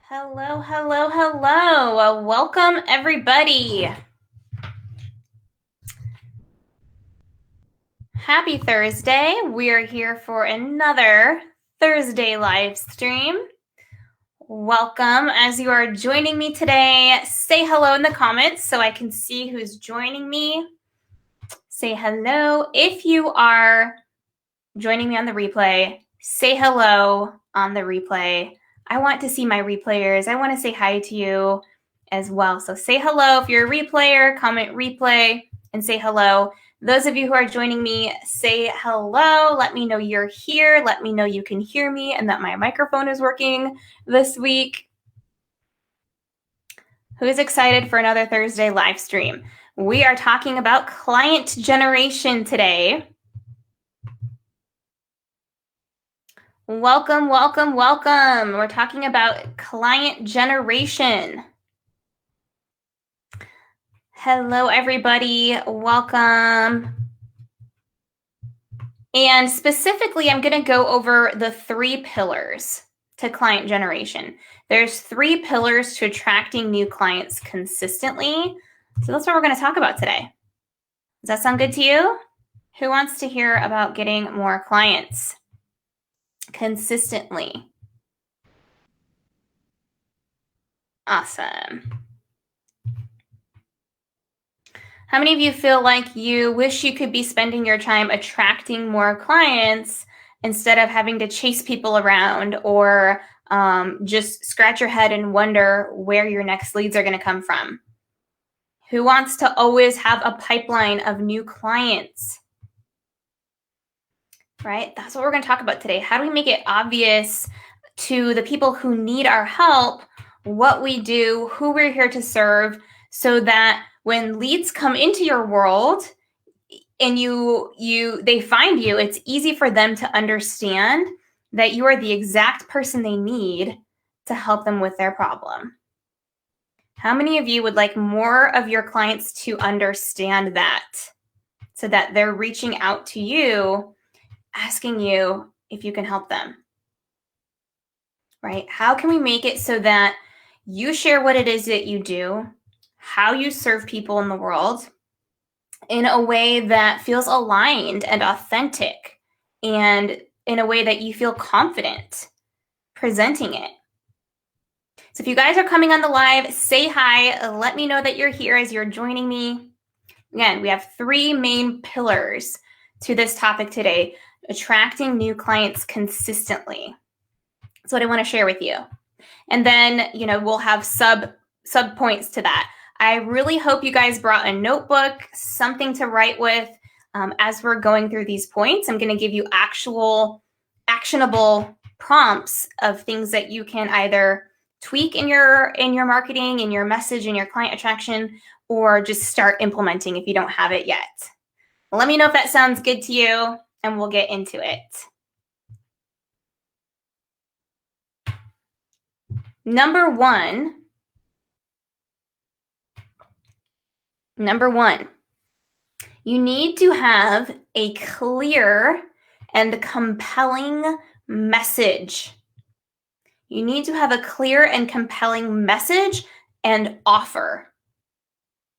Hello, hello, hello. Welcome, everybody. Happy Thursday. We are here for another Thursday live stream. Welcome. As you are joining me today, say hello in the comments so I can see who's joining me. Say hello. If you are joining me on the replay, say hello on the replay. I want to see my replayers. I want to say hi to you as well. So say hello if you're a replayer, comment replay and say hello. Those of you who are joining me, say hello. Let me know you're here. Let me know you can hear me and that my microphone is working this week. Who's excited for another Thursday live stream? We are talking about client generation today. Welcome, welcome, welcome. We're talking about client generation. Hello, everybody. Welcome. And specifically, I'm going to go over the 3 pillars to client generation. There's 3 pillars to attracting new clients consistently. So that's what we're going to talk about today. Does that sound good to you? Who wants to hear about getting more clients consistently? Awesome. How many of you feel like you wish you could be spending your time attracting more clients instead of having to chase people around or just scratch your head and wonder where your next leads are going to come from? Who wants to always have a pipeline of new clients? Right? That's what we're going to talk about today. How do we make it obvious to the people who need our help what we do, who we're here to serve, so that when leads come into your world and they find you, it's easy for them to understand that you are the exact person they need to help them with their problem. How many of you would like more of your clients to understand that, so that they're reaching out to you, asking you if you can help them? Right? How can we make it so that you share what it is that you do, how you serve people in the world in a way that feels aligned and authentic, and in a way that you feel confident presenting it? So if you guys are coming on the live, say hi. Let me know that you're here as you're joining me. Again, we have 3 main pillars to this topic today: attracting new clients consistently. That's what I want to share with you. And then, we'll have sub points to that. I really hope you guys brought a notebook, something to write with as we're going through these points. I'm going to give you actual actionable prompts of things that you can either tweak in your marketing, in your message, in your client attraction, or just start implementing if you don't have it yet. Let me know if that sounds good to you, and we'll get into it. Number one, you need to have a clear and compelling message. You need to have a clear and compelling message and offer,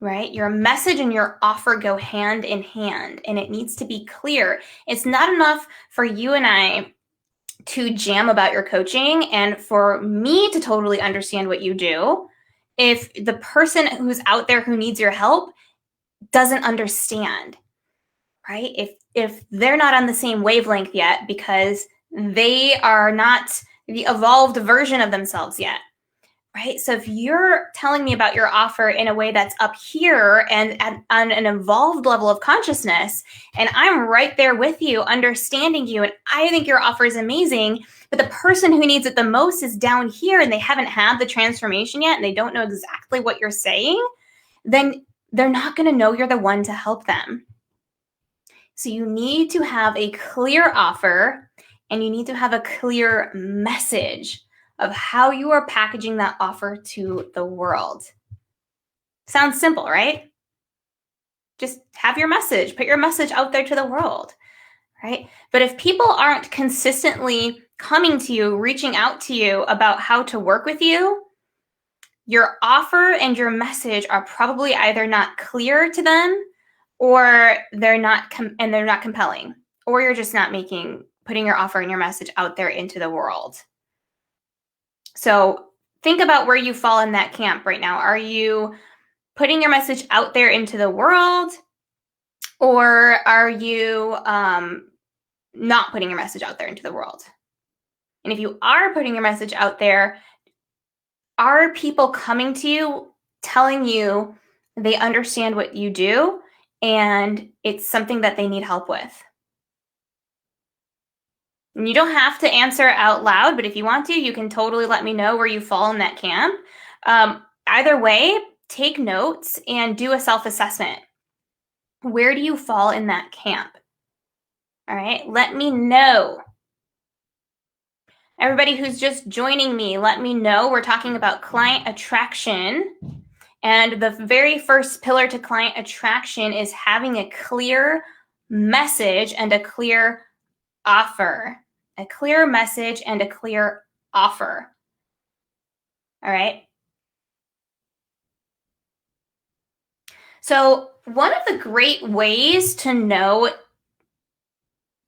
right? Your message and your offer go hand in hand, and it needs to be clear. It's not enough for you and I to jam about your coaching and for me to totally understand what you do if the person who's out there who needs your help doesn't understand, right? If they're not on the same wavelength yet because they are not the evolved version of themselves yet, right? So if you're telling me about your offer in a way that's up here and on an evolved level of consciousness, and I'm right there with you, understanding you, and I think your offer is amazing, but the person who needs it the most is down here and they haven't had the transformation yet and they don't know exactly what you're saying, then they're not going to know you're the one to help them. So you need to have a clear offer, and you need to have a clear message of how you are packaging that offer to the world. Sounds simple, right? Just have your message, put your message out there to the world, right? But if people aren't consistently coming to you, reaching out to you about how to work with you, your offer and your message are probably either not clear to them, or they're not compelling, or you're just not putting your offer and your message out there into the world. So think about where you fall in that camp right now. Are you putting your message out there into the world, or are you not putting your message out there into the world? And if you are putting your message out there, are people coming to you telling you they understand what you do and it's something that they need help with? And you don't have to answer out loud, but if you want to, you can totally let me know where you fall in that camp. Either way, take notes and do a self-assessment. Where do you fall in that camp? All right, let me know. Everybody who's just joining me, let me know. We're talking about client attraction. And the very first pillar to client attraction is having a clear message and a clear offer. A clear message and a clear offer. All right. So one of the great ways to know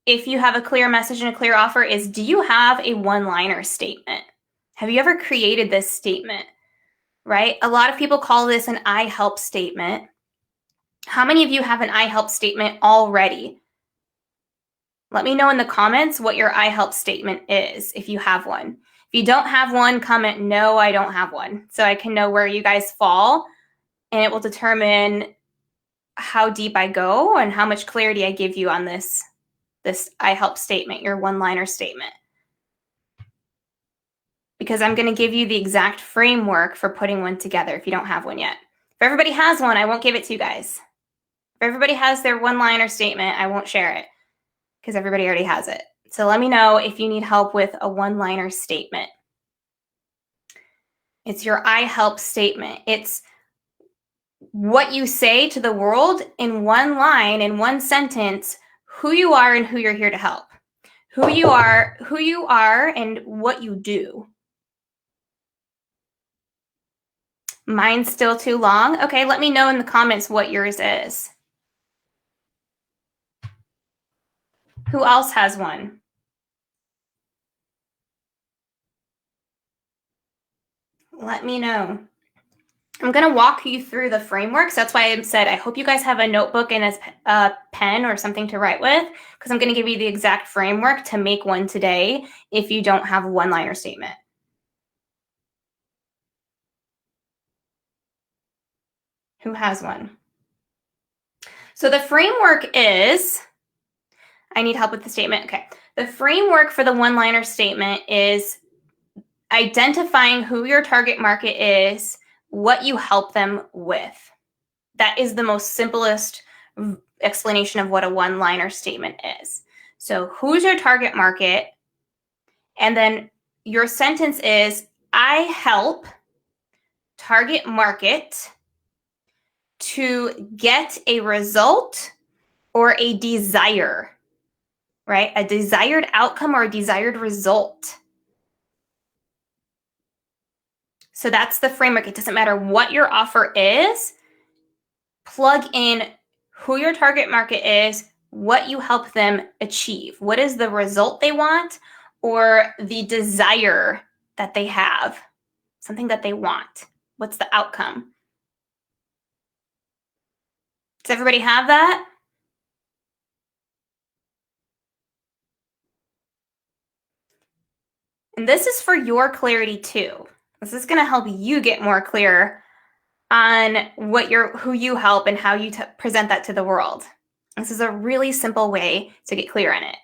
if you have a clear message and a clear offer is, do you have a one-liner statement? Have you ever created this statement? Right? A lot of people call this an I help statement. How many of you have an I help statement already? Let me know in the comments what your I help statement is, if you have one. If you don't have one, comment, no, I don't have one. So I can know where you guys fall, and it will determine how deep I go and how much clarity I give you on this I help statement, your one-liner statement. Because I'm going to give you the exact framework for putting one together if you don't have one yet. If everybody has one, I won't give it to you guys. If everybody has their one-liner statement, I won't share it because everybody already has it. So let me know if you need help with a one-liner statement. It's your I help statement. It's what you say to the world in one line, in one sentence, who you are and who you're here to help. Who you are, and what you do. Mine's still too long? Okay, let me know in the comments what yours is. Who else has one? Let me know. I'm going to walk you through the frameworks. That's why I said I hope you guys have a notebook and a pen or something to write with, because I'm going to give you the exact framework to make one today if you don't have a one-liner statement. Who has one? So the framework is, I need help with the statement. Okay. The framework for the one-liner statement is identifying who your target market is, what you help them with. That is the most simplest explanation of what a one-liner statement is. So who's your target market? And then your sentence is, I help target market to get a result or a desire, right? A desired outcome or a desired result. So that's the framework. It doesn't matter what your offer is. Plug in who your target market is, what you help them achieve. What is the result they want or the desire that they have? Something that they want. What's the outcome? Does everybody have that? And this is for your clarity too. This is going to help you get more clear on who you help and how you present that to the world. This is a really simple way to get clear on it.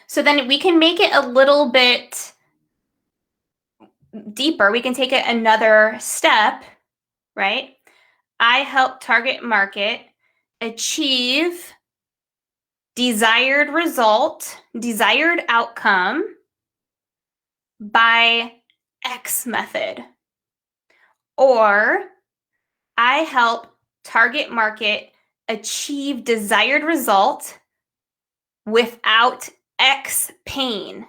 So then we can make it a little bit deeper. We can take it another step, right? I help target market achieve desired result, desired outcome by X method. Or I help target market achieve desired result without X pain.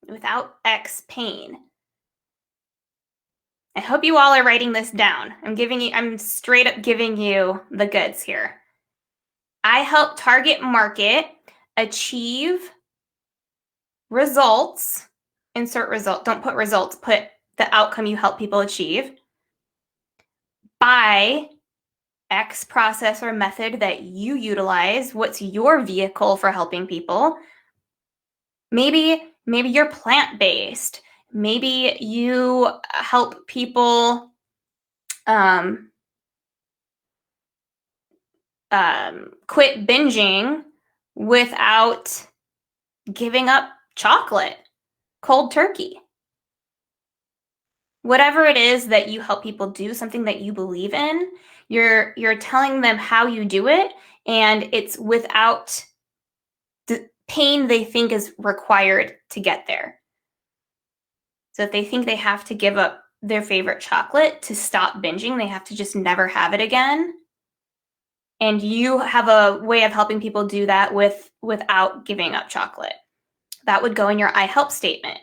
Without X pain. I hope you all are writing this down. I'm straight up giving you the goods here. I help target market achieve results, insert result, don't put results, put the outcome you help people achieve by X process or method that you utilize. What's your vehicle for helping people? Maybe you're plant-based. Maybe you help people quit binging without giving up chocolate, cold turkey. Whatever it is that you help people do, something that you believe in, you're telling them how you do it, and it's without the pain they think is required to get there. So if they think they have to give up their favorite chocolate to stop binging, they have to just never have it again. And you have a way of helping people do that without giving up chocolate. That would go in your I help statement.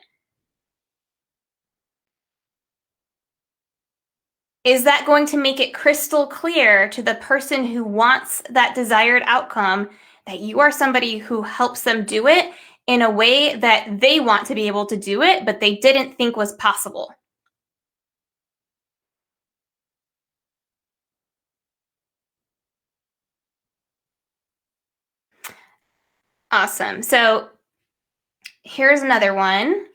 Is that going to make it crystal clear to the person who wants that desired outcome that you are somebody who helps them do it in a way that they want to be able to do it, but they didn't think was possible? Awesome. So here's another one.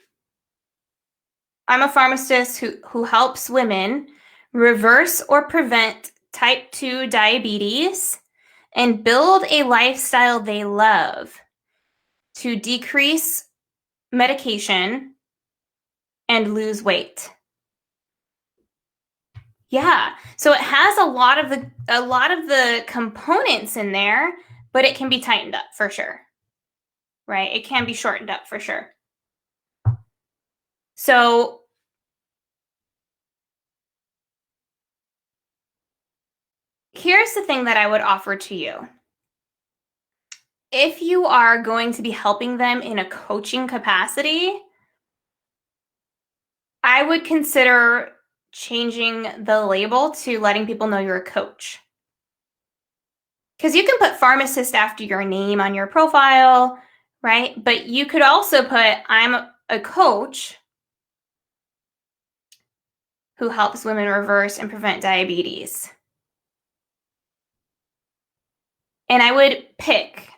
I'm a pharmacist who helps women reverse or prevent type 2 diabetes and build a lifestyle they love to decrease medication and lose weight. Yeah, so it has a lot of the components in there, but it can be tightened up for sure, right? It can be shortened up for sure. So here's the thing that I would offer to you. If you are going to be helping them in a coaching capacity, I would consider changing the label to letting people know you're a coach. Because you can put pharmacist after your name on your profile, right? But you could also put, I'm a coach who helps women reverse and prevent diabetes. And I would pick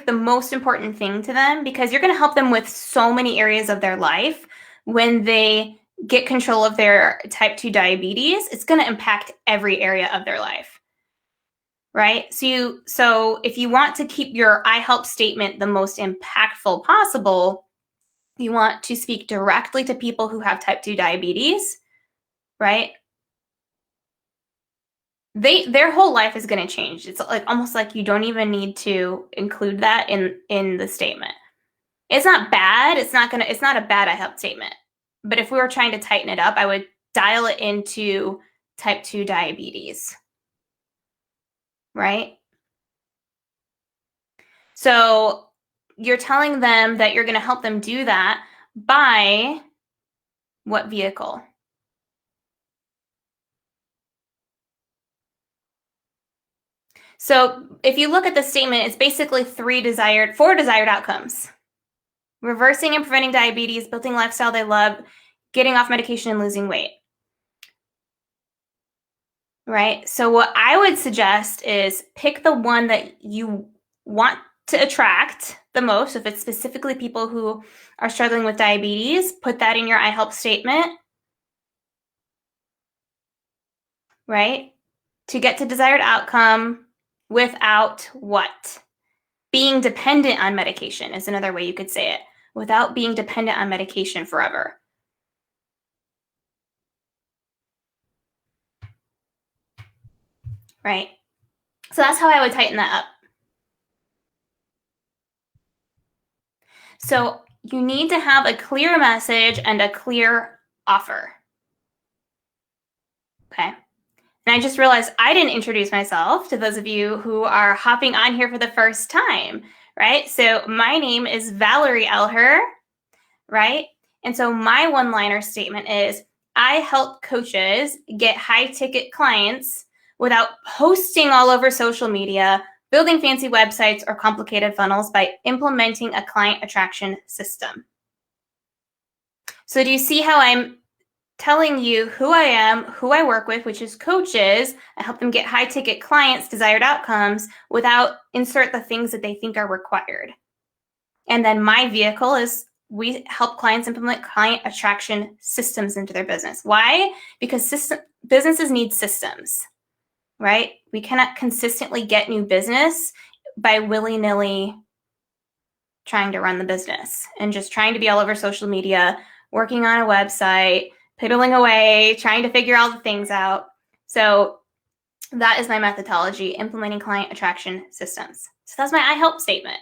the most important thing to them, because you're going to help them with so many areas of their life. When they get control of their type 2 diabetes, it's going to impact every area of their life, right? So if you want to keep your I help statement the most impactful possible, you want to speak directly to people who have type 2 diabetes, right? Their whole life is going to change. It's like almost like you don't even need to include that in the statement. It's not bad. It's not a bad I help statement. But if we were trying to tighten it up, I would dial it into type 2 diabetes, right? So you're telling them that you're going to help them do that by what vehicle? So if you look at the statement, it's basically four desired outcomes: reversing and preventing diabetes, building a lifestyle they love, getting off medication, and losing weight. Right? So what I would suggest is pick the one that you want to attract the most. If it's specifically people who are struggling with diabetes, put that in your I help statement, right? To get to desired outcome without what? Being dependent on medication is another way you could say it. Without being dependent on medication forever. Right? So that's how I would tighten that up. So you need to have a clear message and a clear offer. Okay. And I just realized I didn't introduce myself to those of you who are hopping on here for the first time, right? So my name is Valerie Elher, right? And so my one-liner statement is, I help coaches get high-ticket clients without posting all over social media, building fancy websites, or complicated funnels by implementing a client attraction system. So do you see how I'm telling you who I am, who I work with, which is coaches? I help them get high-ticket clients, desired outcomes, without insert the things that they think are required. And then my vehicle is we help clients implement client attraction systems into their business. Why? Because businesses need systems, right? We cannot consistently get new business by willy-nilly trying to run the business and just trying to be all over social media, working on a website, piddling away, trying to figure all the things out. So that is my methodology, implementing client attraction systems. So that's my I help statement,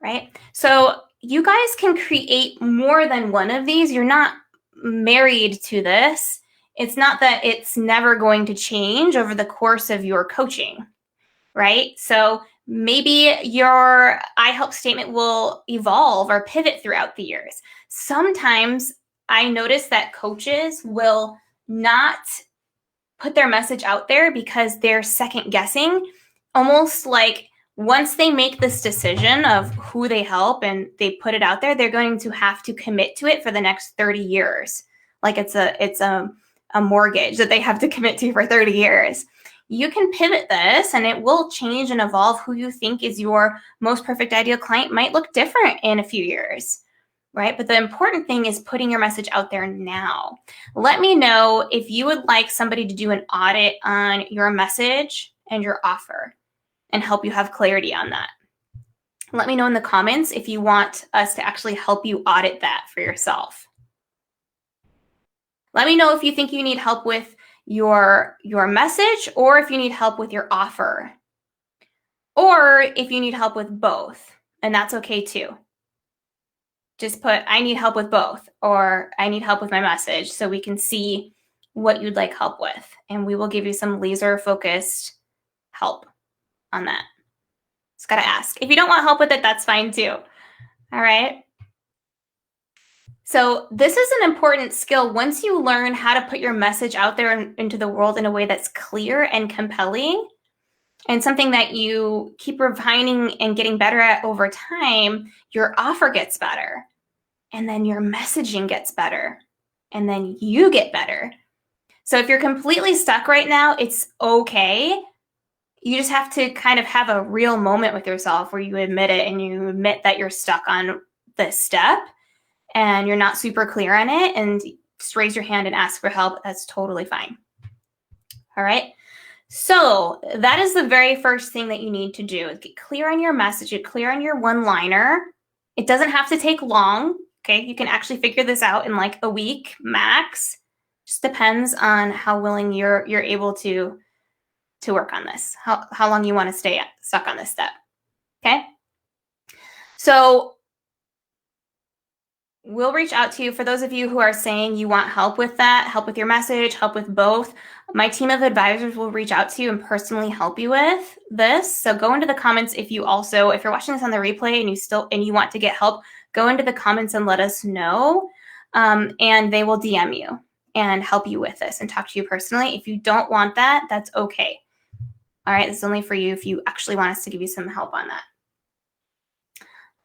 right? So you guys can create more than one of these. You're not married to this. It's not that it's never going to change over the course of your coaching, right? So maybe your I help statement will evolve or pivot throughout the years. Sometimes I notice that coaches will not put their message out there because they're second guessing, almost like once they make this decision of who they help and they put it out there, they're going to have to commit to it for the next 30 years. Like it's a mortgage that they have to commit to for 30 years. You can pivot this and it will change and evolve. Who you think is your most perfect ideal client might look different in a few years, right? But the important thing is putting your message out there now. Let me know if you would like somebody to do an audit on your message and your offer and help you have clarity on that. Let me know in the comments if you want us to actually help you audit that for yourself. Let me know if you think you need help with your message or if you need help with your offer, or if you need help with both, and that's okay too. Just put, I need help with both, or I need help with my message, so we can see what you'd like help with, and we will give you some laser focused help on that. Just gotta ask. If you don't want help with it, that's fine too. All right. So this is an important skill. Once you learn how to put your message out there into the world in a way that's clear and compelling, and something that you keep refining and getting better at over time, your offer gets better. And then your messaging gets better. And then you get better. So if you're completely stuck right now, it's okay. You just have to kind of have a real moment with yourself where you admit it and you admit that you're stuck on this step and you're not super clear on it, and just raise your hand and ask for help. That's totally fine. All right. So that is the very first thing that you need to do, is get clear on your message, get clear on your one-liner. It doesn't have to take long. Okay, you can actually figure this out in like a week max. Just depends on how willing you're able to work on this, how long you want to stay stuck on this step. Okay, so we'll reach out to you. For those of you who are saying you want help with that, help with your message, help with both, my team of advisors will reach out to you and personally help you with this. So go into the comments if you're watching this on the replay and you want to get help, go into the comments and let us know, and they will DM you and help you with this and talk to you personally. If you don't want that, that's okay. All right, this is only for you if you actually want us to give you some help on that.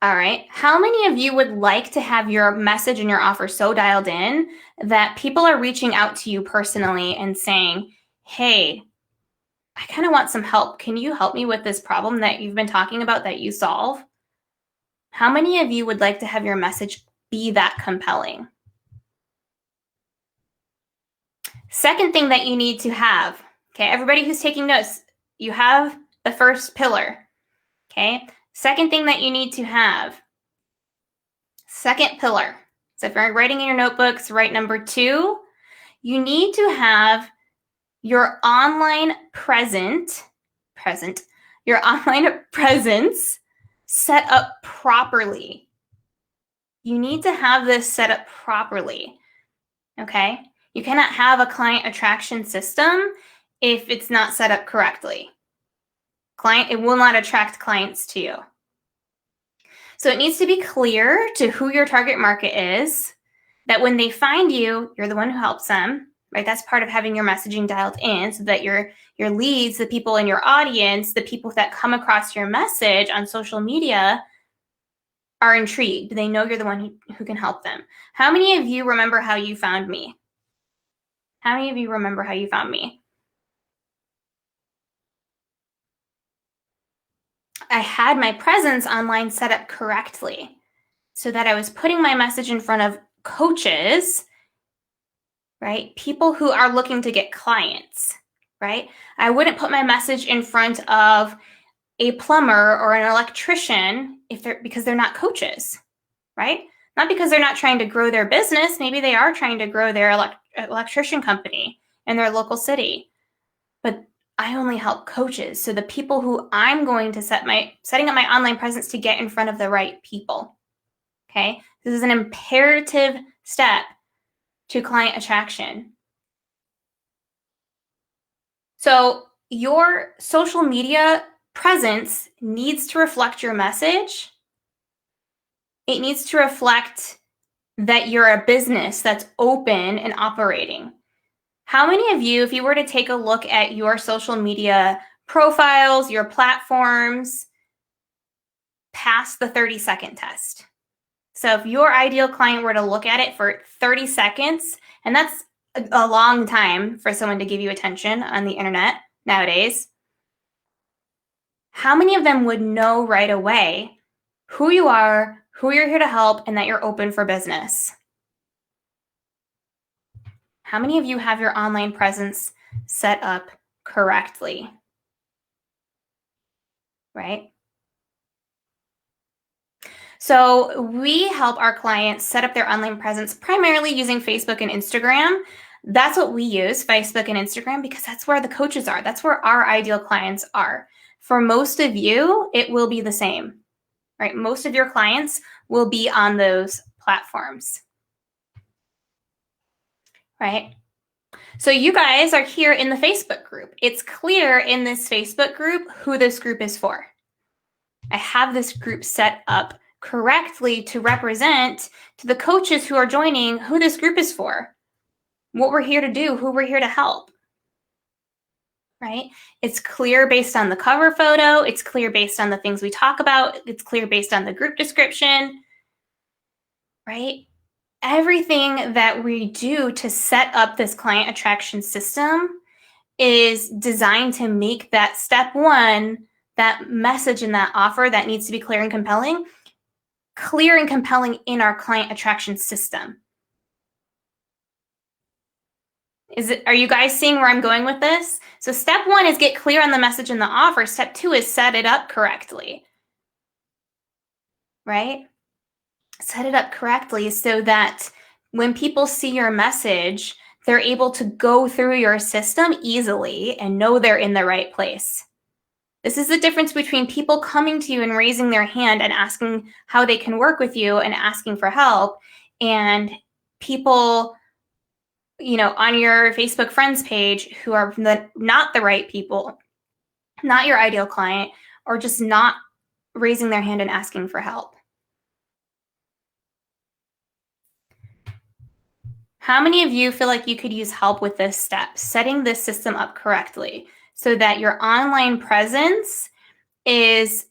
All right, how many of you would like to have your message and your offer so dialed in that people are reaching out to you personally and saying, hey, I kind of want some help. Can you help me with this problem that you've been talking about that you solve? How many of you would like to have your message be that compelling? Second thing that you need to have, okay, everybody who's taking notes, you have the first pillar, okay? Second thing that you need to have, second pillar. So if you're writing in your notebooks, write number 2. You need to have your online your online presence set up properly. You need to have this set up properly, okay? You cannot have a client attraction system if it's not set up correctly. It will not attract clients to you. So it needs to be clear to who your target market is, that when they find you, you're the one who helps them, right? That's part of having your messaging dialed in, so that your leads, the people in your audience, the people that come across your message on social media are intrigued. They know you're the one who can help them. How many of you remember how you found me? How many of you remember how you found me? I had my presence online set up correctly so that I was putting my message in front of coaches, right? People who are looking to get clients, right? I wouldn't put my message in front of a plumber or an electrician because they're not coaches, right? Not because they're not trying to grow their business. Maybe they are trying to grow their electrician company in their local city. But I only help coaches. So the people who I'm going to setting up my online presence to get in front of the right people. Okay? This is an imperative step to client attraction. So your social media presence needs to reflect your message. It needs to reflect that you're a business that's open and operating. How many of you, if you were to take a look at your social media profiles, your platforms, pass the 30-second test? So if your ideal client were to look at it for 30 seconds, and that's a long time for someone to give you attention on the internet nowadays, how many of them would know right away who you are, who you're here to help, and that you're open for business? How many of you have your online presence set up correctly? Right? So we help our clients set up their online presence primarily using Facebook and Instagram. That's what we use, Facebook and Instagram, because that's where the coaches are. That's where our ideal clients are. For most of you, it will be the same, right? Most of your clients will be on those platforms, right? So you guys are here in the Facebook group. It's clear in this Facebook group who this group is for. I have this group set up correctly to represent to the coaches who are joining who this group is for, what we're here to do, who we're here to help, right? It's clear based on the cover photo. It's clear based on the things we talk about. It's clear based on the group description, right? Everything that we do to set up this client attraction system is designed to make that step one, that message and that offer that needs to be clear and compelling in our client attraction system. Are you guys seeing where I'm going with this? So step one is get clear on the message and the offer. Step two is set it up correctly, right? Set it up correctly so that when people see your message, they're able to go through your system easily and know they're in the right place. This is the difference between people coming to you and raising their hand and asking how they can work with you and asking for help, and people, on your Facebook friends page who are not the right people, not your ideal client, or just not raising their hand and asking for help. How many of you feel like you could use help with this step, setting this system up correctly so that your online presence is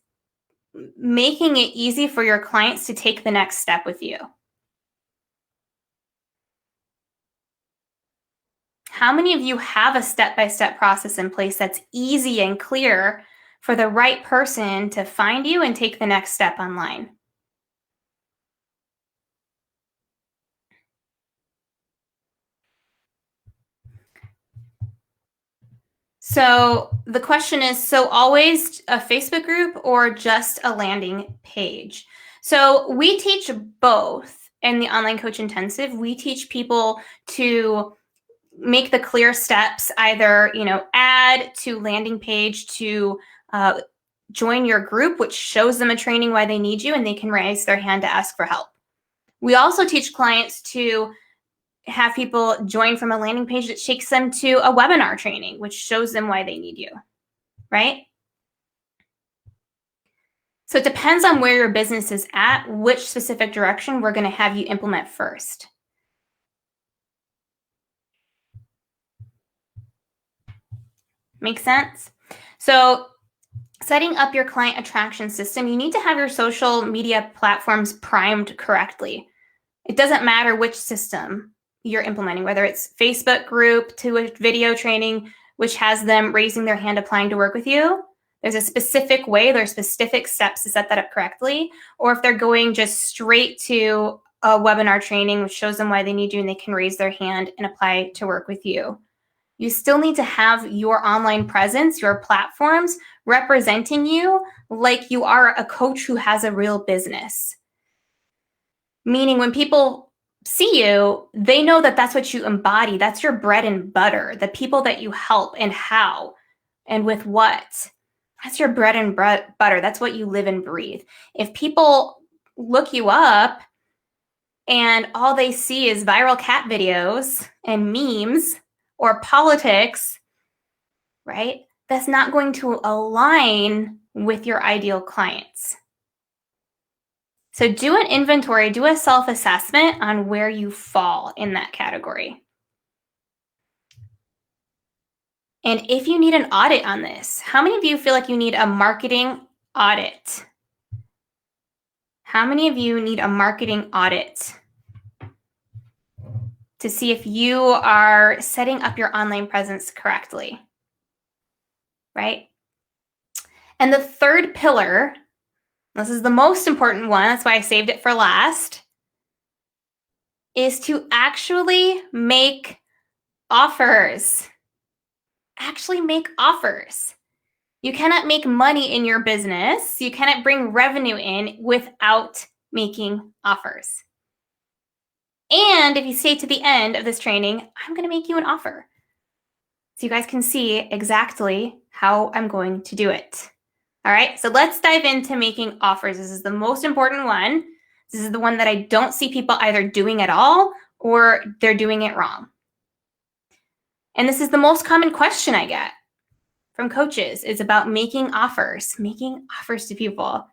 making it easy for your clients to take the next step with you? How many of you have a step-by-step process in place that's easy and clear for the right person to find you and take the next step online? So the question is, so always a Facebook group or just a landing page? So we teach both in the Online Coach Intensive. We teach people to make the clear steps, either, add to landing page to join your group, which shows them a training why they need you, and they can raise their hand to ask for help. We also teach clients to have people join from a landing page that takes them to a webinar training, which shows them why they need you, right? So it depends on where your business is at, which specific direction we're going to have you implement first. Make sense? So setting up your client attraction system, you need to have your social media platforms primed correctly. It doesn't matter which system you're implementing, whether it's Facebook group to a video training, which has them raising their hand applying to work with you. There's a specific way, there's specific steps to set that up correctly. Or if they're going just straight to a webinar training, which shows them why they need you and they can raise their hand and apply to work with you. You still need to have your online presence, your platforms representing you like you are a coach who has a real business. Meaning when people see you, they know that that's what you embody. That's your bread and butter, the people that you help and how and with what. That's your bread and butter. That's what you live and breathe. If people look you up and all they see is viral cat videos and memes or politics, right? That's not going to align with your ideal clients. So do an inventory, do a self-assessment on where you fall in that category. And if you need an audit on this, how many of you feel like you need a marketing audit? How many of you need a marketing audit to see if you are setting up your online presence correctly, right? And the third pillar, this is the most important one, that's why I saved it for last, is to actually make offers. Actually make offers. You cannot make money in your business. You cannot bring revenue in without making offers. And if you stay to the end of this training, I'm going to make you an offer. So you guys can see exactly how I'm going to do it. All right, so let's dive into making offers. This is the most important one. This is the one that I don't see people either doing at all or they're doing it wrong. And this is the most common question I get from coaches is about making offers to people.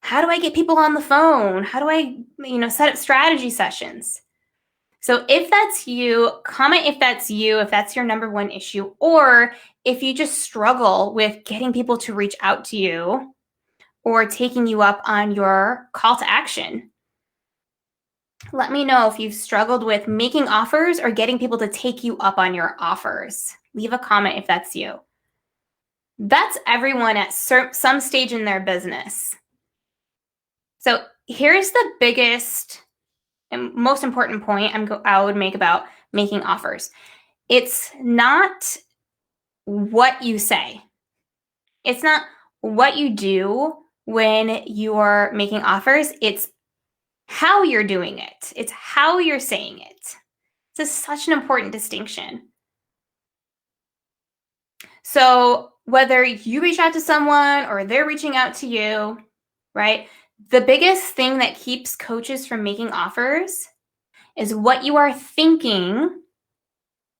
How do I get people on the phone? How do I, set up strategy sessions? So if that's you, comment if that's you, if that's your number one issue, or if you just struggle with getting people to reach out to you or taking you up on your call to action. Let me know if you've struggled with making offers or getting people to take you up on your offers. Leave a comment if that's you. That's everyone at some stage in their business. So here's the biggest and most important point I would make about making offers. It's not what you say. It's not what you do when you're making offers. It's how you're doing it. It's how you're saying it. This is such an important distinction. So whether you reach out to someone or they're reaching out to you, right? The biggest thing that keeps coaches from making offers is what you are thinking,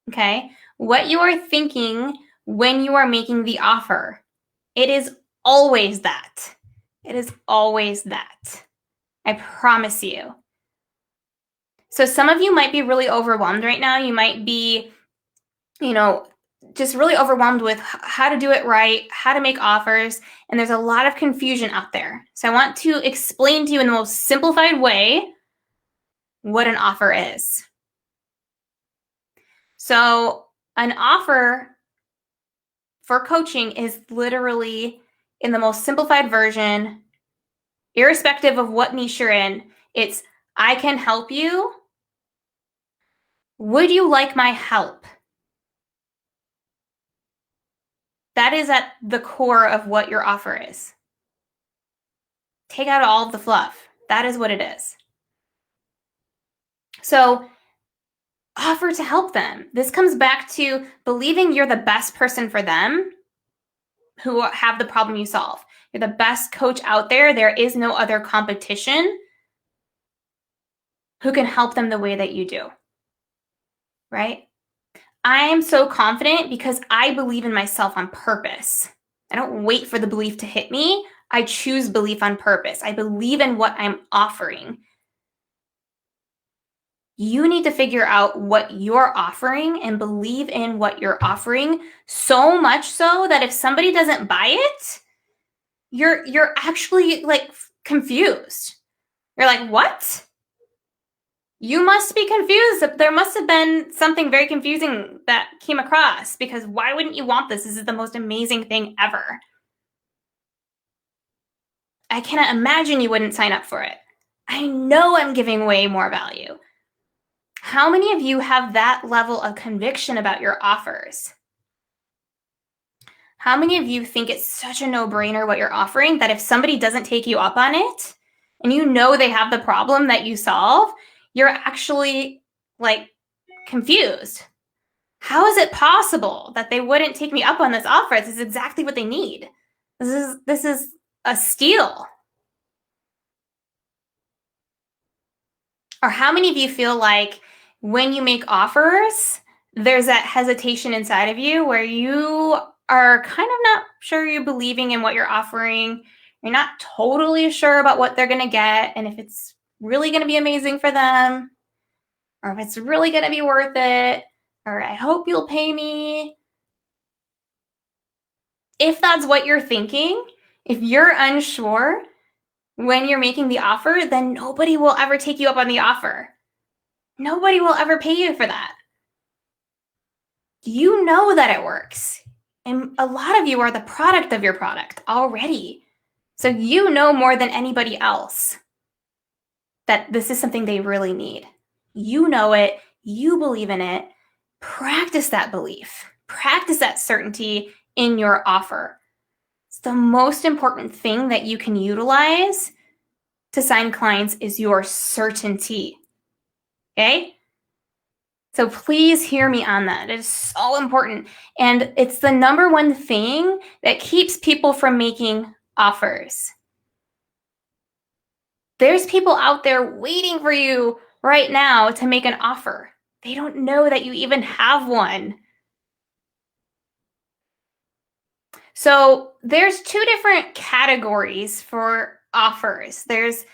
okay? What you are thinking when you are making the offer. It is always that. It is always that. I promise you. So some of you might be really overwhelmed right now. You might be, just really overwhelmed with how to do it right, how to make offers, and there's a lot of confusion out there. So I want to explain to you in the most simplified way what an offer is. So an offer for coaching is literally, in the most simplified version, irrespective of what niche you're in, it's, I can help you. Would you like my help? That is at the core of what your offer is. Take out all of the fluff. That is what it is. So offer to help them. This comes back to believing you're the best person for them who have the problem you solve. You're the best coach out there. There is no other competition. who can help them the way that you do, right? I am so confident because I believe in myself on purpose. I don't wait for the belief to hit me. I choose belief on purpose. I believe in what I'm offering. You need to figure out what you're offering and believe in what you're offering so much so that if somebody doesn't buy it, you're actually like confused. You're like, what? You must be confused. There must have been something very confusing that came across, because why wouldn't you want this? This is the most amazing thing ever. I cannot imagine you wouldn't sign up for it. I know I'm giving way more value. How many of you have that level of conviction about your offers? How many of you think it's such a no-brainer what you're offering that if somebody doesn't take you up on it and you know they have the problem that you solve, you're actually like confused? How is it possible that they wouldn't take me up on this offer? This is exactly what they need. This is a steal. Or how many of you feel like when you make offers, there's that hesitation inside of you where you are kind of not sure you're believing in what you're offering. You're not totally sure about what they're going to get and if it's really going to be amazing for them, or if it's really going to be worth it, or I hope you'll pay me. If that's what you're thinking, if you're unsure when you're making the offer, then nobody will ever take you up on the offer. Nobody will ever pay you for that. You know that it works. And a lot of you are the product of your product already. So you know more than anybody else that this is something they really need. You know it. You believe in it. Practice that belief. Practice that certainty in your offer. It's the most important thing that you can utilize to sign clients is your certainty. Okay? So please hear me on that. It is so important. And it's the number one thing that keeps people from making offers. There's people out there waiting for you right now to make an offer. They don't know that you even have one. So there's two different categories for offers. There's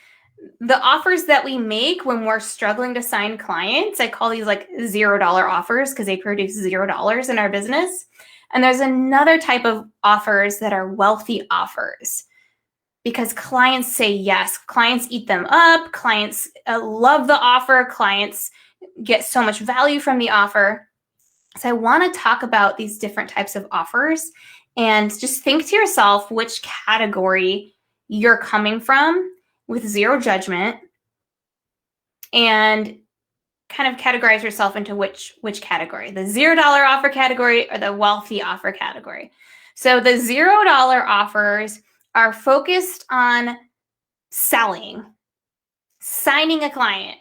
the offers that we make when we're struggling to sign clients. I call these like $0 offers because they produce $0 in our business. And there's another type of offers that are wealthy offers because clients say yes. Clients eat them up. Clients love the offer. Clients get so much value from the offer. So I want to talk about these different types of offers and just think to yourself which category you're coming from with zero judgment, and kind of categorize yourself into which category, the $0 offer category or the wealthy offer category. So the $0 offers are focused on selling, signing a client,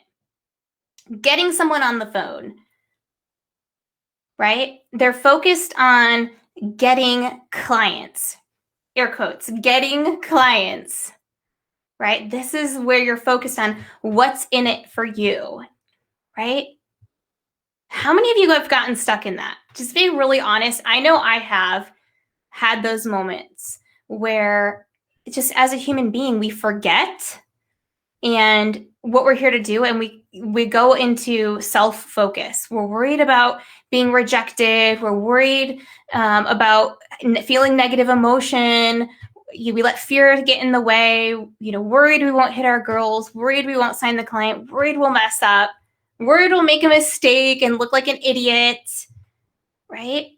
getting someone on the phone, right? They're focused on getting clients, air quotes, getting clients, right? This is where you're focused on what's in it for you, right? How many of you have gotten stuck in that? Just being really honest. I know I have had those moments where just as a human being, we forget and what we're here to do, and we go into self-focus. We're worried about being rejected. We're worried about feeling negative emotion. We let fear get in the way. Worried we won't hit our goals. Worried we won't sign the client. Worried we'll mess up. Worried we'll make a mistake and look like an idiot, right?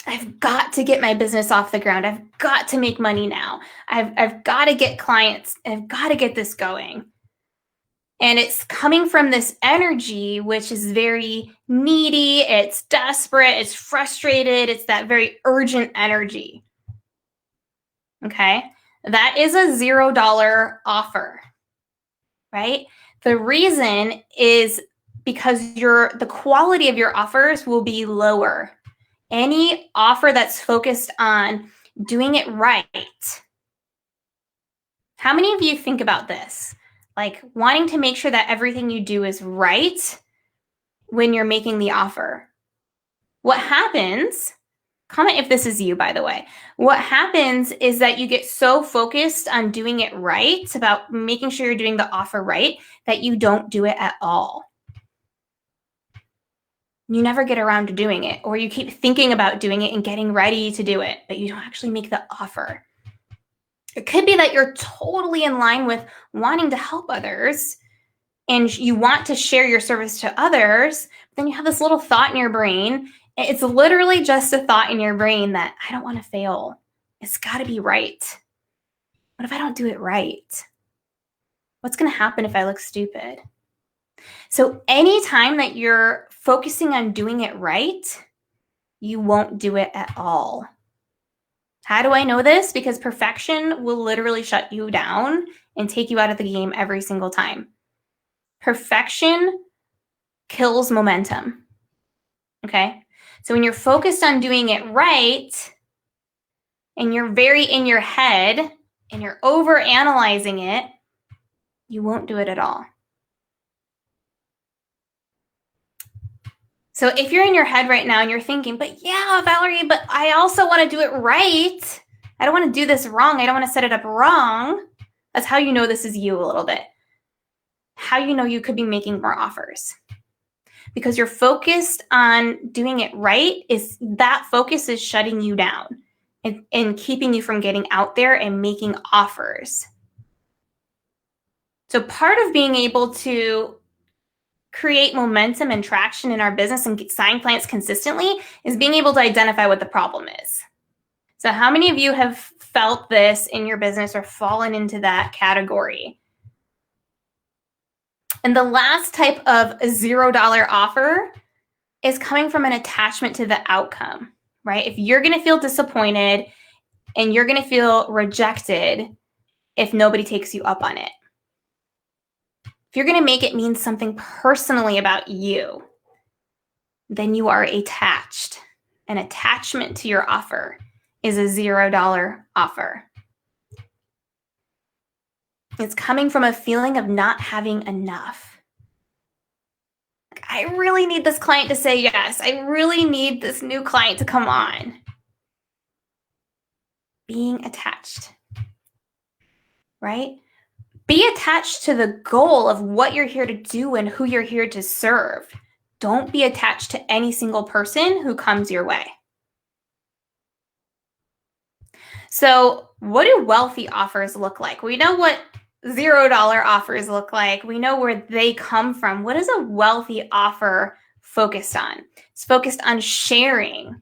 I've got to get my business off the ground. I've got to make money now. I've got to get clients. I've got to get this going. And it's coming from this energy, which is very needy. It's desperate. It's frustrated. It's that very urgent energy. Okay? That is a $0 offer, right? The reason is because the quality of your offers will be lower. Any offer that's focused on doing it right. How many of you think about this? like wanting to make sure that everything you do is right when you're making the offer. What happens, comment if this is you, by the way, what happens is that you get so focused on doing it right, about making sure you're doing the offer right, that you don't do it at all. You never get around to doing it, or you keep thinking about doing it and getting ready to do it, but you don't actually make the offer. It could be that you're totally in line with wanting to help others and you want to share your service to others, but then you have this little thought in your brain. It's literally just a thought in your brain that I don't want to fail. It's got to be right. What if I don't do it right? What's going to happen if I look stupid? So anytime that you're focusing on doing it right, you won't do it at all. How do I know this? Because perfection will literally shut you down and take you out of the game every single time. Perfection kills momentum. Okay? So when you're focused on doing it right and you're very in your head and you're over analyzing it, you won't do it at all. So if you're in your head right now and you're thinking, but yeah, Valerie, but I also want to do it right. I don't want to do this wrong. I don't want to set it up wrong. That's how you know this is you a little bit. How you know you could be making more offers. Because you're focused on doing it right, is that focus is shutting you down and keeping you from getting out there and making offers. So part of being able to create momentum and traction in our business and sign clients consistently is being able to identify what the problem is. So how many of you have felt this in your business or fallen into that category? And the last type of $0 offer is coming from an attachment to the outcome, right? If you're going to feel disappointed and you're going to feel rejected if nobody takes you up on it. If you're going to make it mean something personally about you, then you are attached. An attachment to your offer is a $0 offer. It's coming from a feeling of not having enough. I really need this client to say yes. I really need this new client to come on. Being attached, right? Be attached to the goal of what you're here to do and who you're here to serve. Don't be attached to any single person who comes your way. So what do wealthy offers look like? We know what $0 offers look like. We know where they come from. What is a wealthy offer focused on? It's focused on sharing.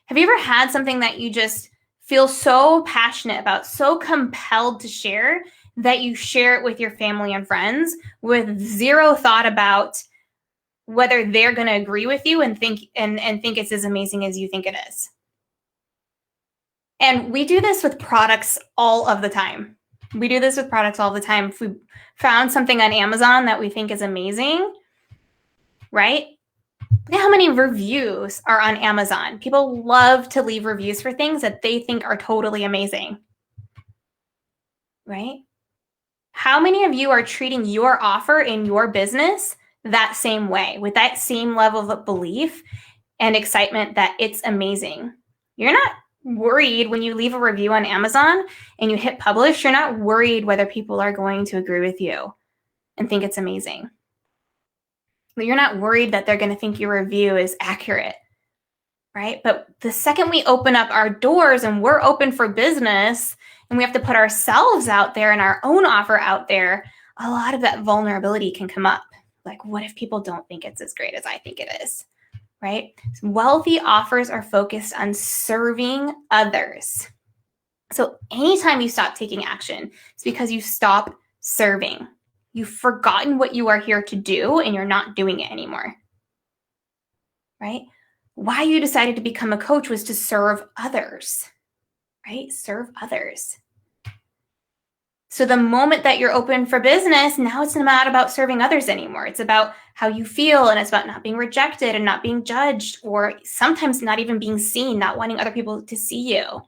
Have you ever had something that you just feel so passionate about, so compelled to share, that you share it with your family and friends with zero thought about whether they're going to agree with you and think it's as amazing as you think it is? And we do this with products all of the time. We do this with products all the time. If we found something on Amazon that we think is amazing, right? Look at how many reviews are on Amazon. People love to leave reviews for things that they think are totally amazing, right? How many of you are treating your offer in your business that same way, with that same level of belief and excitement that it's amazing? You're not worried when you leave a review on Amazon and you hit publish. You're not worried whether people are going to agree with you and think it's amazing. You're not worried that they're going to think your review is accurate, right? But the second we open up our doors and we're open for business and we have to put ourselves out there and our own offer out there, a lot of that vulnerability can come up. Like, what if people don't think it's as great as I think it is, right? Wealthy offers are focused on serving others. So anytime you stop taking action, it's because you stop serving. You've forgotten what you are here to do and you're not doing it anymore, right? Why you decided to become a coach was to serve others, right? Serve others. So the moment that you're open for business, now it's not about serving others anymore. It's about how you feel, and it's about not being rejected and not being judged, or sometimes not even being seen, not wanting other people to see you.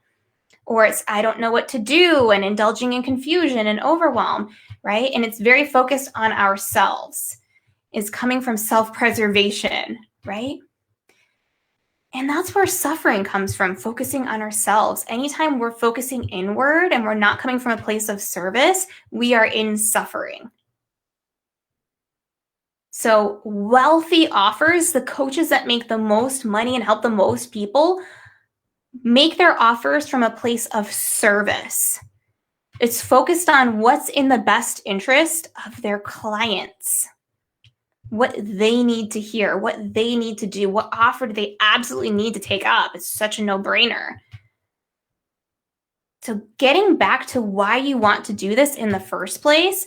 Or it's, I don't know what to do, and indulging in confusion and overwhelm, right? And it's very focused on ourselves. It's coming from self-preservation, right? And that's where suffering comes from, focusing on ourselves. Anytime we're focusing inward and we're not coming from a place of service, we are in suffering. So wealthy offers, the coaches that make the most money and help the most people, make their offers from a place of service. It's focused on what's in the best interest of their clients, what they need to hear, what they need to do, what offer do they absolutely need to take up. It's such a no-brainer. So getting back to why you want to do this in the first place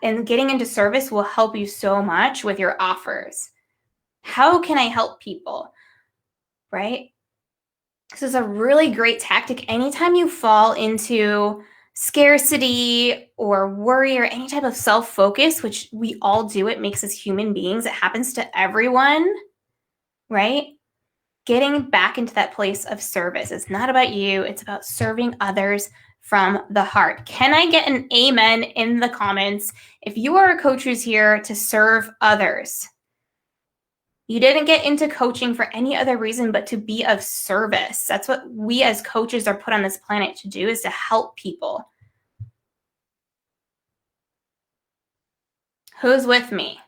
and getting into service will help you so much with your offers. How can I help people, right? This is a really great tactic. Anytime you fall into scarcity or worry or any type of self-focus, which we all do, it makes us human beings. It happens to everyone, right? Getting back into that place of service. It's not about you. It's about serving others from the heart. Can I get an amen in the comments if you are a coach who's here to serve others? You didn't get into coaching for any other reason but to be of service. That's what we as coaches are put on this planet to do, is to help people. Who's with me?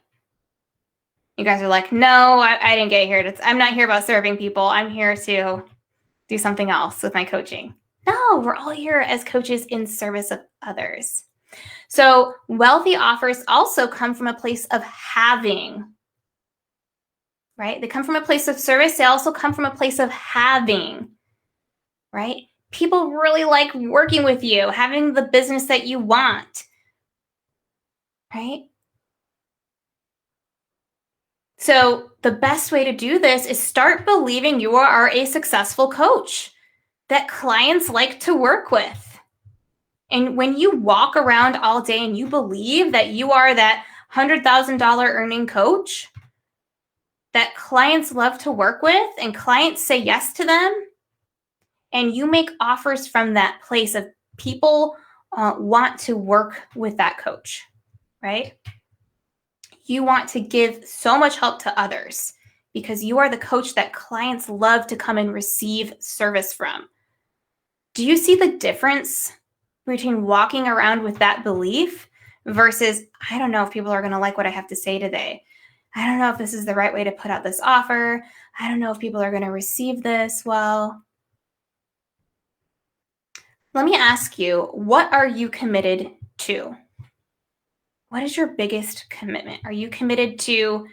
You guys are like, no, I didn't get here. I'm not here about serving people. I'm here to do something else with my coaching. No, we're all here as coaches in service of others. So wealthy offers also come from a place of having, right? They come from a place of service. They also come from a place of having, right? People really like working with you, having the business that you want, right? So the best way to do this is start believing you are a successful coach that clients like to work with. And when you walk around all day and you believe that you are that $100,000 earning coach that clients love to work with and clients say yes to them, and you make offers from that place of people want to work with that coach, right? You want to give so much help to others because you are the coach that clients love to come and receive service from. Do you see the difference between walking around with that belief versus, I don't know if people are going to like what I have to say today. I don't know if this is the right way to put out this offer. I don't know if people are going to receive this well. Let me ask you, what are you committed to? What is your biggest commitment? Are you committed to,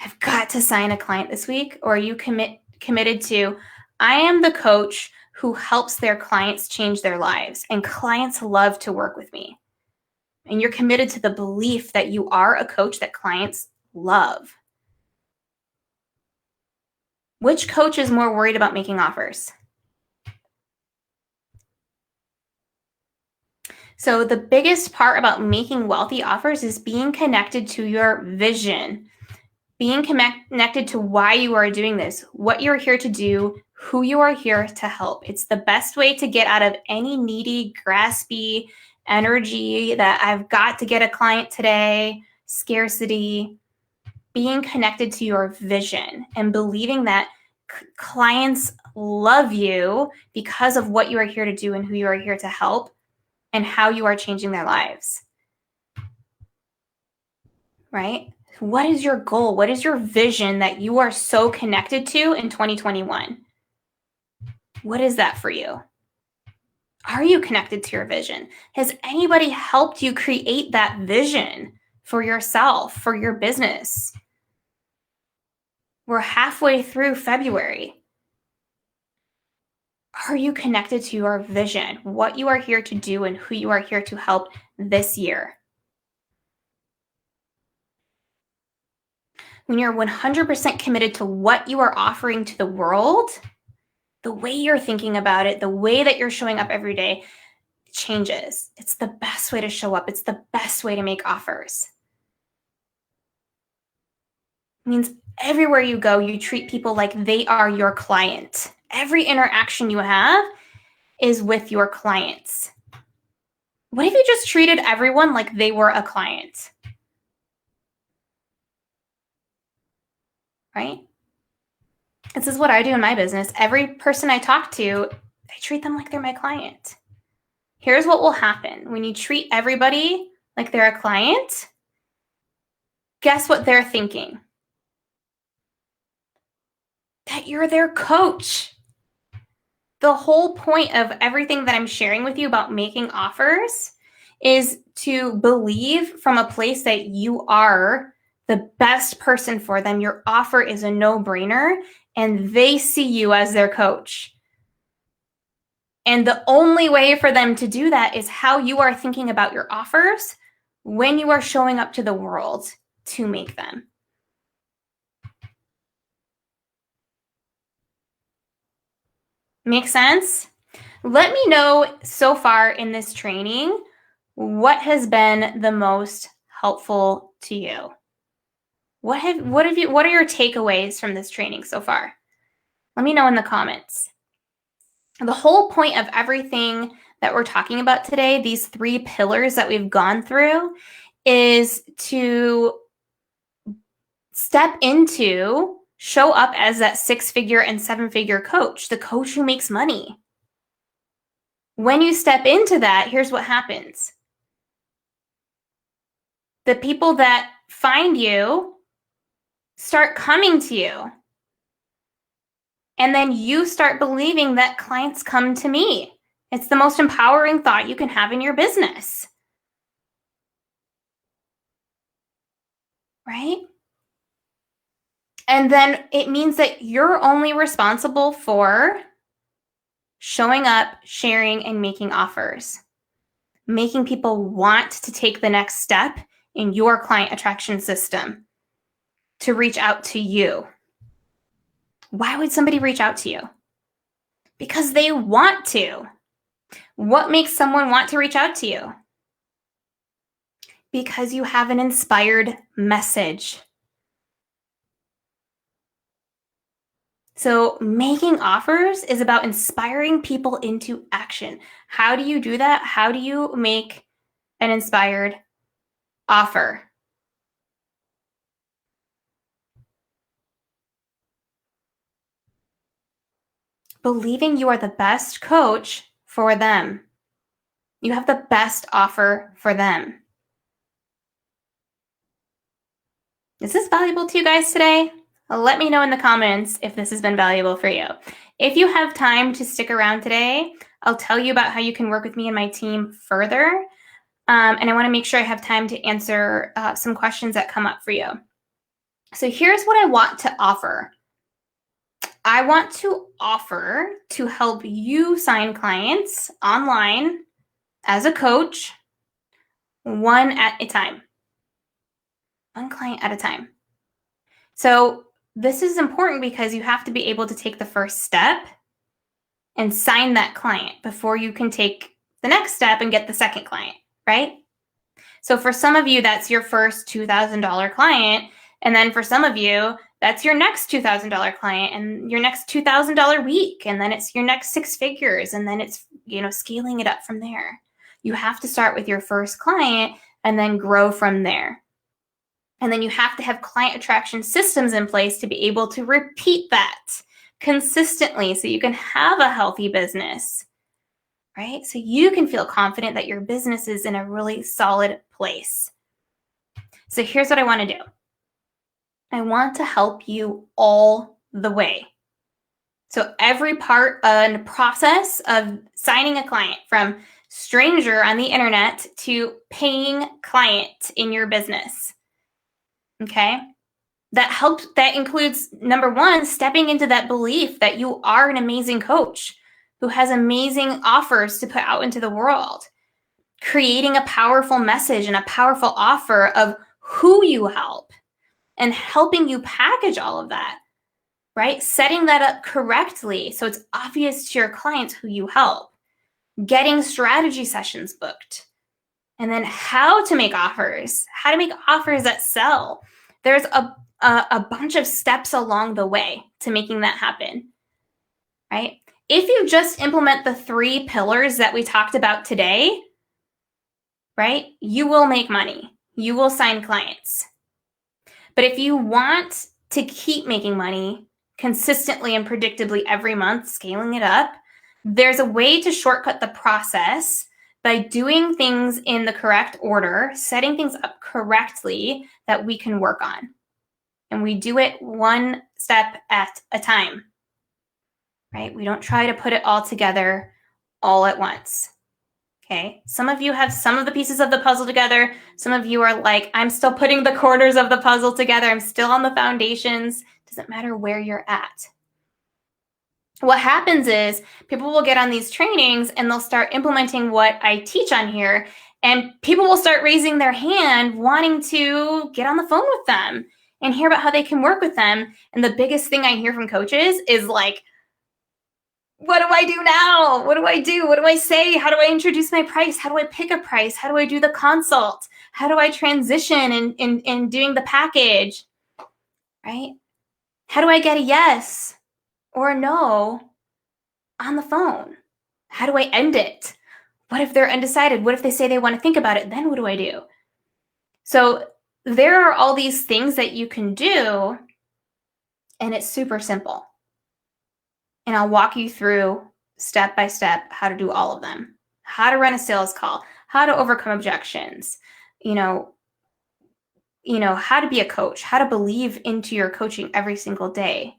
I've got to sign a client this week? Or are you committed to, I am the coach who helps their clients change their lives, and clients love to work with me? And you're committed to the belief that you are a coach that clients love. Which coach is more worried about making offers? So the biggest part about making wealthy offers is being connected to your vision, being connected to why you are doing this, what you're here to do, who you are here to help. It's the best way to get out of any needy, graspy energy that I've got to get a client today, scarcity. Being connected to your vision and believing that clients love you because of what you are here to do and who you are here to help and how you are changing their lives, right? What is your goal? What is your vision that you are so connected to in 2021? What is that for you? Are you connected to your vision? Has anybody helped you create that vision for yourself, for your business? We're halfway through February. Are you connected to your vision, what you are here to do and who you are here to help this year? When you're 100% committed to what you are offering to the world, the way you're thinking about it, the way that you're showing up every day changes. It's the best way to show up. It's the best way to make offers. It means everywhere you go, you treat people like they are your client. Every interaction you have is with your clients. What if you just treated everyone like they were a client? Right? This is what I do in my business. Every person I talk to, I treat them like they're my client. Here's what will happen. When you treat everybody like they're a client, guess what they're thinking? That you're their coach. The whole point of everything that I'm sharing with you about making offers is to believe from a place that you are the best person for them. Your offer is a no-brainer, and they see you as their coach. And the only way for them to do that is how you are thinking about your offers when you are showing up to the world to make them. Make sense? Let me know so far in this training what has been the most helpful to you. What are your takeaways from this training so far? Let me know in the comments. The whole point of everything that we're talking about today, these 3 pillars that we've gone through, is to step into, show up as that 6-figure and 7-figure coach, the coach who makes money. When you step into that, here's what happens. The people that find you start coming to you. And then you start believing that clients come to me. It's the most empowering thought you can have in your business. Right? And then it means that you're only responsible for showing up, sharing, and making offers. Making people want to take the next step in your client attraction system to reach out to you. Why would somebody reach out to you? Because they want to. What makes someone want to reach out to you? Because you have an inspired message. So making offers is about inspiring people into action. How do you do that? How do you make an inspired offer? Believing you are the best coach for them. You have the best offer for them. Is this valuable to you guys today? Let me know in the comments if this has been valuable for you. If you have time to stick around today, I'll tell you about how you can work with me and my team further. And I want to make sure I have time to answer some questions that come up for you. So here's what I want to offer. I want to offer to help you sign clients online as a coach, one at a time. One client at a time. So this is important because you have to be able to take the first step and sign that client before you can take the next step and get the second client, right? So for some of you, that's your first $2,000 client. And then for some of you, that's your next $2,000 client and your next $2,000 week. And then it's your next 6 figures. And then it's, scaling it up from there. You have to start with your first client and then grow from there. And then you have to have client attraction systems in place to be able to repeat that consistently so you can have a healthy business, right? So you can feel confident that your business is in a really solid place. So here's what I want to do. I want to help you all the way. So every part and process of signing a client, from stranger on the internet to paying client in your business. Okay? That includes, number one, stepping into that belief that you are an amazing coach who has amazing offers to put out into the world. Creating a powerful message and a powerful offer of who you help and helping you package all of that, right? Setting that up correctly so it's obvious to your clients who you help. Getting strategy sessions booked. And then how to make offers that sell. There's a bunch of steps along the way to making that happen, right? If you just implement the 3 pillars that we talked about today, right? You will make money. You will sign clients. But if you want to keep making money consistently and predictably every month, scaling it up, there's a way to shortcut the process by doing things in the correct order, setting things up correctly that we can work on. And we do it one step at a time, right? We don't try to put it all together all at once. Okay, some of you have some of the pieces of the puzzle together. Some of you are like, I'm still putting the corners of the puzzle together. I'm still on the foundations. Doesn't matter where you're at. What happens is people will get on these trainings and they'll start implementing what I teach on here, and people will start raising their hand wanting to get on the phone with them and hear about how they can work with them. And the biggest thing I hear from coaches is like, what do I do now? What do I do? What do I say? How do I introduce my price? How do I pick a price? How do I do the consult? How do I transition in doing the package, right? How do I get a yes or a no on the phone? How do I end it? What if they're undecided? What if they say they want to think about it? Then what do I do? So there are all these things that you can do, and it's super simple. And I'll walk you through step by step how to do all of them. How to run a sales call, how to overcome objections, how to be a coach, how to believe into your coaching every single day,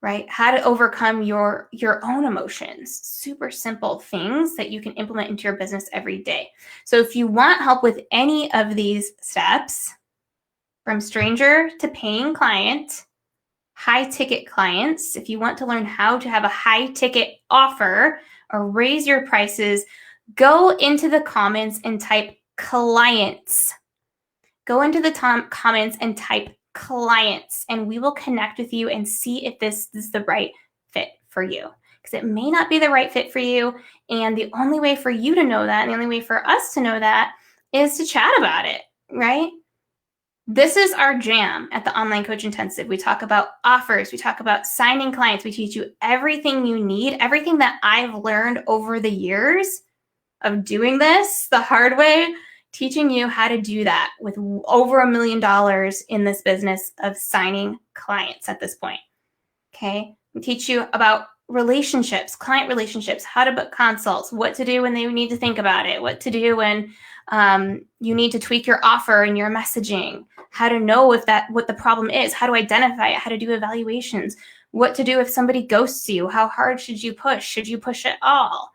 right? How to overcome your own emotions. Super simple things that you can implement into your business every day. So if you want help with any of these steps, from stranger to paying client, high ticket clients, if you want to learn how to have a high ticket offer or raise your prices, go into the comments and type clients. Go into the comments and type clients, and we will connect with you and see if this is the right fit for you. Because it may not be the right fit for you. And the only way for you to know that, and the only way for us to know that, is to chat about it, right? This is our jam at the Online Coach Intensive. We talk about offers. We talk about signing clients. We teach you everything you need, everything that I've learned over the years of doing this the hard way, teaching you how to do that with over $1 million in this business of signing clients at this point. Okay. We teach you about relationships, client relationships, how to book consults, what to do when they need to think about it, what to do when you need to tweak your offer and your messaging, how to know what the problem is, how to identify it, how to do evaluations, what to do if somebody ghosts you, how hard should you push at all,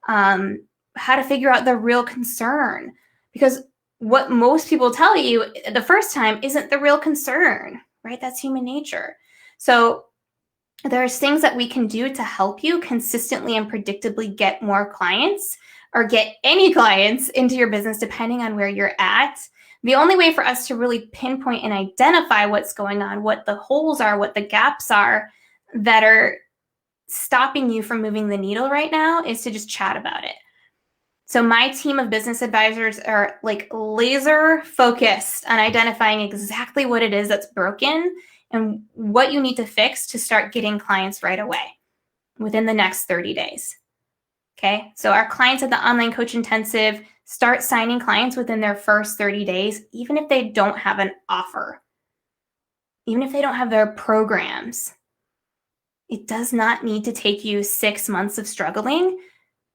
how to figure out the real concern, because what most people tell you the first time isn't the real concern, right? That's human nature. So there's things that we can do to help you consistently and predictably get more clients or get any clients into your business, depending on where you're at. The only way for us to really pinpoint and identify what's going on, what the holes are, what the gaps are that are stopping you from moving the needle right now, is to just chat about it. So my team of business advisors are like laser focused on identifying exactly what it is that's broken and what you need to fix to start getting clients right away within the next 30 days. Okay, so our clients at the Online Coach Intensive start signing clients within their first 30 days, even if they don't have an offer, even if they don't have their programs. It does not need to take you 6 months of struggling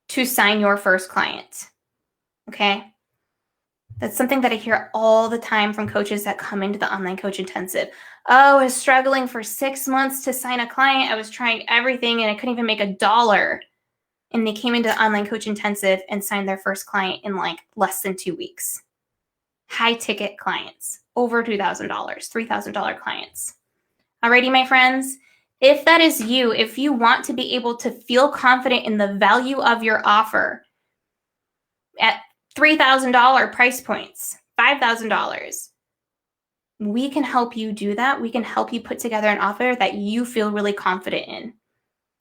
to sign your first client. Okay, that's something that I hear all the time from coaches that come into the Online Coach Intensive. Oh, I was struggling for 6 months to sign a client. I was trying everything and I couldn't even make $1. And they came into the Online Coach Intensive and signed their first client in like less than 2 weeks. High ticket clients, over $2,000, $3,000 clients. Alrighty, my friends, if that is you, if you want to be able to feel confident in the value of your offer at $3,000 price points, $5,000, we can help you do that. We can help you put together an offer that you feel really confident in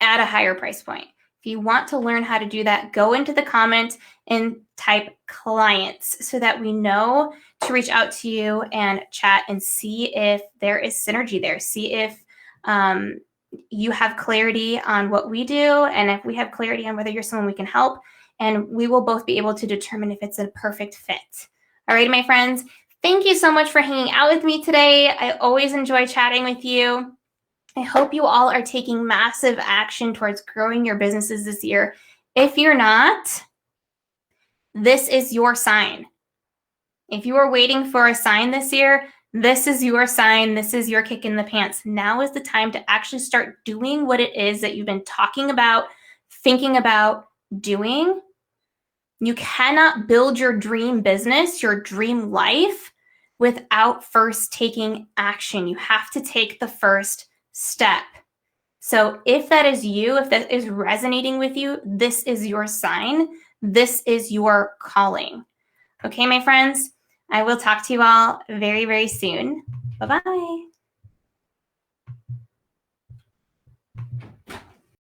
at a higher price point. If you want to learn how to do that, go into the comments and type clients so that we know to reach out to you and chat and see if there is synergy there. See if you have clarity on what we do, and if we have clarity on whether you're someone we can help, and we will both be able to determine if it's a perfect fit. All right, my friends, thank you so much for hanging out with me today. I always enjoy chatting with you. I hope you all are taking massive action towards growing your businesses this year. If you're not, this is your sign. If you are waiting for a sign this year, this is your sign. This is your kick in the pants. Now is the time to actually start doing what it is that you've been talking about, thinking about doing. You cannot build your dream business, your dream life, without first taking action. You have to take the first step. So if that is you, if that is resonating with you, this is your sign. This is your calling. Okay, my friends, I will talk to you all very, very soon. Bye-bye.